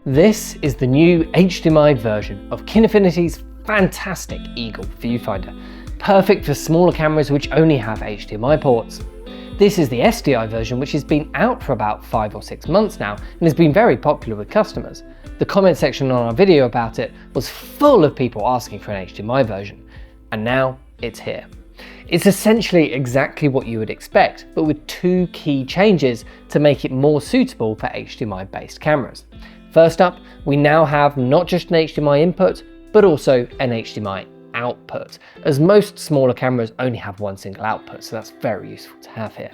This is the new HDMI version of Kinefinity's fantastic Eagle viewfinder, perfect for smaller cameras which only have HDMI ports. This is the SDI version, which has been out for about 5 or 6 months now and has been very popular with customers. The comment section on our video about it was full of people asking for an HDMI version, and now it's here. It's essentially exactly what you would expect, but with 2 key changes to make it more suitable for HDMI based cameras. First up, we now have not just an HDMI input, but also an HDMI output, as most smaller cameras only have one single output, so that's very useful to have here.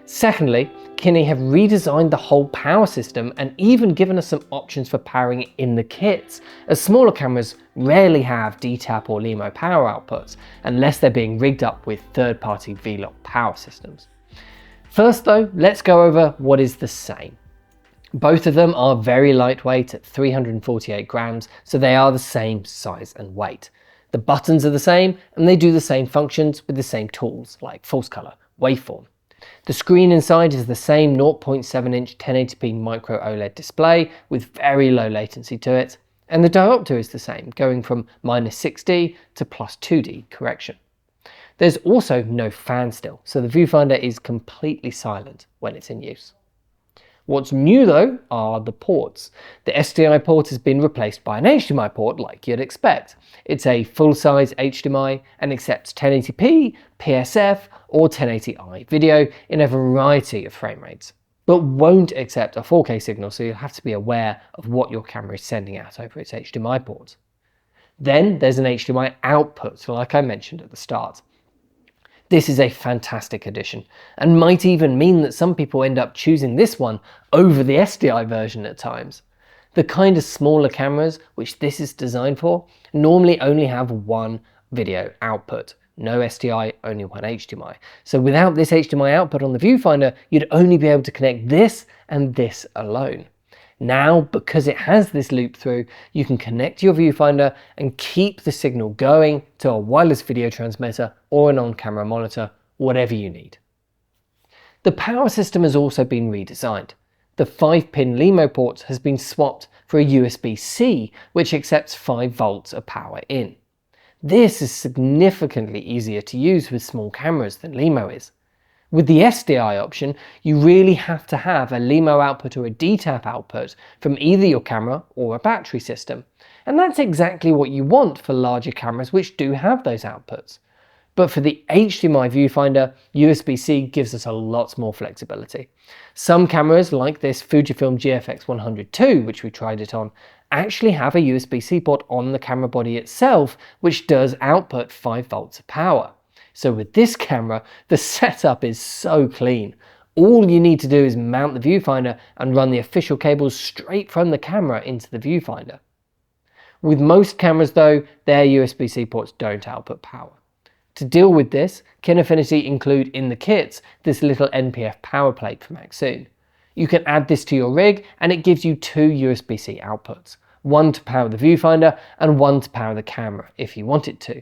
Secondly, Kine have redesigned the whole power system and even given us some options for powering it in the kits, as smaller cameras rarely have DTAP or LEMO power outputs, unless they're being rigged up with third-party V-Lock power systems. First though, let's go over what is the same. Both of them are very lightweight at 348 grams, so they are the same size and weight. The buttons are the same, and they do the same functions with the same tools, like false color, waveform. The screen inside is the same 0.7-inch 1080p micro OLED display with very low latency to it, and the diopter is the same, going from -6D to +2D correction. There's also no fan still, so the viewfinder is completely silent when it's in use. What's new though are the ports. The SDI port has been replaced by an HDMI port like you'd expect. It's a full-size HDMI and accepts 1080p, PSF or 1080i video in a variety of frame rates, but won't accept a 4K signal, so you'll have to be aware of what your camera is sending out over its HDMI port. Then there's an HDMI output, like I mentioned at the start. This is a fantastic addition, and might even mean that some people end up choosing this one over the SDI version at times. The kind of smaller cameras which this is designed for normally only have one video output. No SDI, only one HDMI. So without this HDMI output on the viewfinder, you'd only be able to connect this and this alone. Now, because it has this loop through, you can connect your viewfinder and keep the signal going to a wireless video transmitter or an on-camera monitor, whatever you need. The power system has also been redesigned. The 5-pin LEMO port has been swapped for a USB-C, which accepts 5 volts of power in. This is significantly easier to use with small cameras than LEMO is. With the SDI option, you really have to have a LEMO output or a DTAP output from either your camera or a battery system. And that's exactly what you want for larger cameras which do have those outputs. But for the HDMI viewfinder, USB-C gives us a lot more flexibility. Some cameras, like this Fujifilm GFX 102, which we tried it on, actually have a USB-C port on the camera body itself, which does output 5 volts of power. So with this camera, the setup is so clean. All you need to do is mount the viewfinder and run the official cables straight from the camera into the viewfinder. With most cameras though, their USB-C ports don't output power. To deal with this, Kinefinity include in the kits this little NPF power plate from Maxsoon. You can add this to your rig and it gives you 2 USB-C outputs, one to power the viewfinder and one to power the camera if you want it to.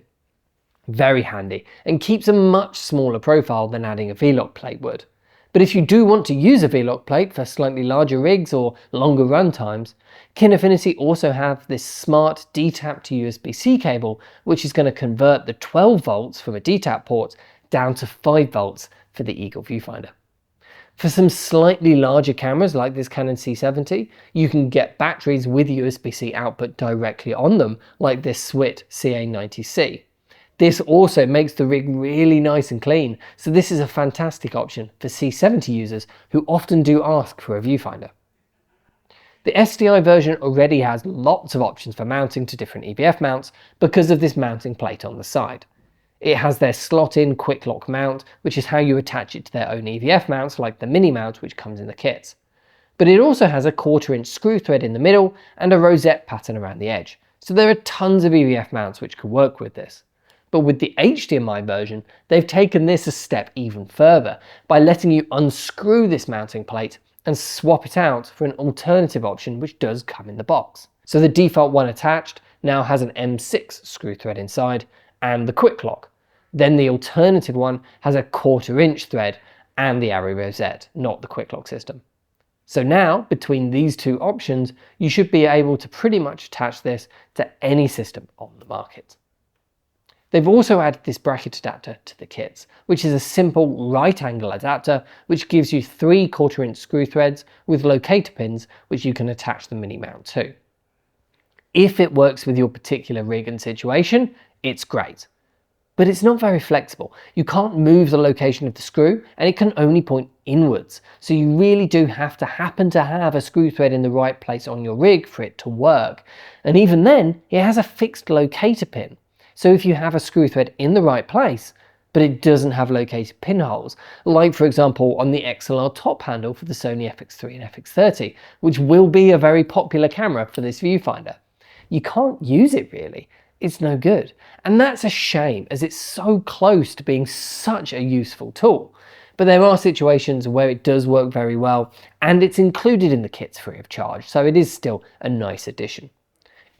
Very handy, and keeps a much smaller profile than adding a V-Lock plate would. But if you do want to use a V-Lock plate for slightly larger rigs or longer run times, Kinefinity also have this smart DTAP to USB-C cable, which is going to convert the 12 volts from a DTAP port down to 5 volts for the Eagle viewfinder. For some slightly larger cameras like this Canon C70, you can get batteries with USB-C output directly on them, like this Swit CA90C. This also makes the rig really nice and clean, so this is a fantastic option for C70 users who often do ask for a viewfinder. The SDI version already has lots of options for mounting to different EVF mounts because of this mounting plate on the side. It has their slot-in quick lock mount, which is how you attach it to their own EVF mounts like the mini mount which comes in the kits. But it also has a 1/4-inch screw thread in the middle and a rosette pattern around the edge, so there are tons of EVF mounts which can work with this. But with the HDMI version, they've taken this a step even further by letting you unscrew this mounting plate and swap it out for an alternative option which does come in the box. So the default one attached now has an M6 screw thread inside and the quick lock. Then the alternative one has a 1/4-inch thread and the arrow rosette, not the quick lock system. So now, between these two options, you should be able to pretty much attach this to any system on the market. They've also added this bracket adapter to the kits, which is a simple right angle adapter which gives you 3 1/4" screw threads with locator pins which you can attach the mini mount to. If it works with your particular rig and situation, it's great. But it's not very flexible. You can't move the location of the screw and it can only point inwards. So you really do have to happen to have a screw thread in the right place on your rig for it to work. And even then, it has a fixed locator pin. So if you have a screw thread in the right place, but it doesn't have located pinholes, like for example on the XLR top handle for the Sony FX3 and FX30, which will be a very popular camera for this viewfinder, you can't use it really. It's no good. And that's a shame as it's so close to being such a useful tool. But there are situations where it does work very well and it's included in the kits free of charge, so it is still a nice addition.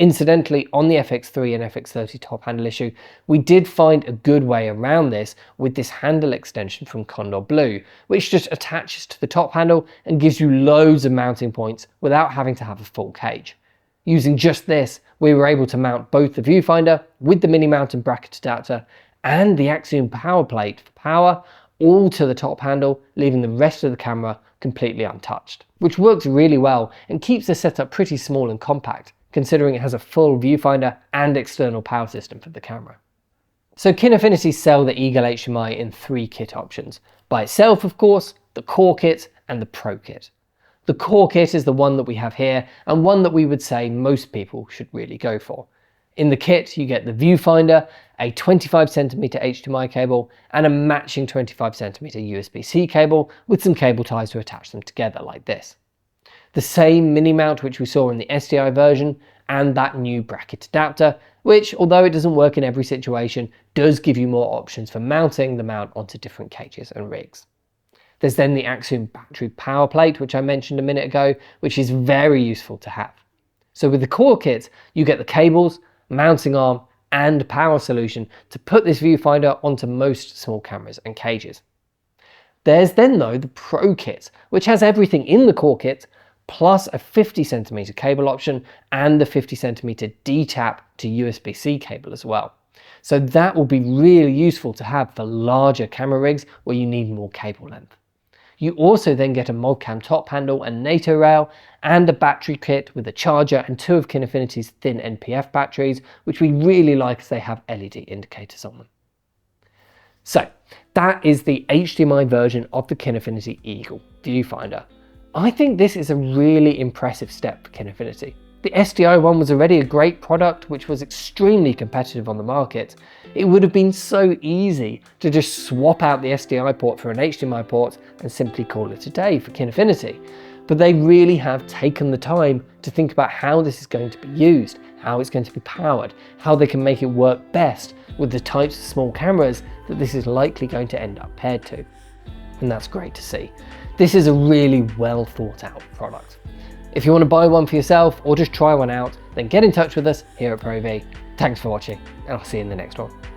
Incidentally, on the FX3 and FX30 top handle issue, we did find a good way around this with this handle extension from Condor Blue, which just attaches to the top handle and gives you loads of mounting points without having to have a full cage. Using just this, we were able to mount both the viewfinder with the mini mount and bracket adapter and the Axiom power plate for power all to the top handle, leaving the rest of the camera completely untouched, which works really well and keeps the setup pretty small and compact, considering it has a full viewfinder and external power system for the camera. So Kinefinity sell the Eagle HDMI in 3 kit options. By itself, of course, the core kit and the pro kit. The core kit is the one that we have here and one that we would say most people should really go for. In the kit, you get the viewfinder, a 25cm HDMI cable and a matching 25cm USB-C cable with some cable ties to attach them together like this. The same mini mount which we saw in the SDI version and that new bracket adapter, which although it doesn't work in every situation, does give you more options for mounting the mount onto different cages and rigs. There's then the Axiom battery power plate, which I mentioned a minute ago, which is very useful to have. So with the core kit, you get the cables, mounting arm and power solution to put this viewfinder onto most small cameras and cages. There's then though the pro kit, which has everything in the core kit, plus a 50cm cable option and the 50cm D-tap to USB-C cable as well. So that will be really useful to have for larger camera rigs where you need more cable length. You also then get a Modcam top handle and NATO rail and a battery kit with a charger and 2 of Kinefinity's thin NPF batteries, which we really like as they have LED indicators on them. So that is the HDMI version of the Kinefinity Eagle viewfinder. I think this is a really impressive step for Kinefinity. The SDI one was already a great product which was extremely competitive on the market. It would have been so easy to just swap out the SDI port for an HDMI port and simply call it a day for Kinefinity. But they really have taken the time to think about how this is going to be used, how it's going to be powered, how they can make it work best with the types of small cameras that this is likely going to end up paired to. And that's great to see. This is a really well thought out product. If you want to buy one for yourself or just try one out, then get in touch with us here at ProV. Thanks for watching and I'll see you in the next one.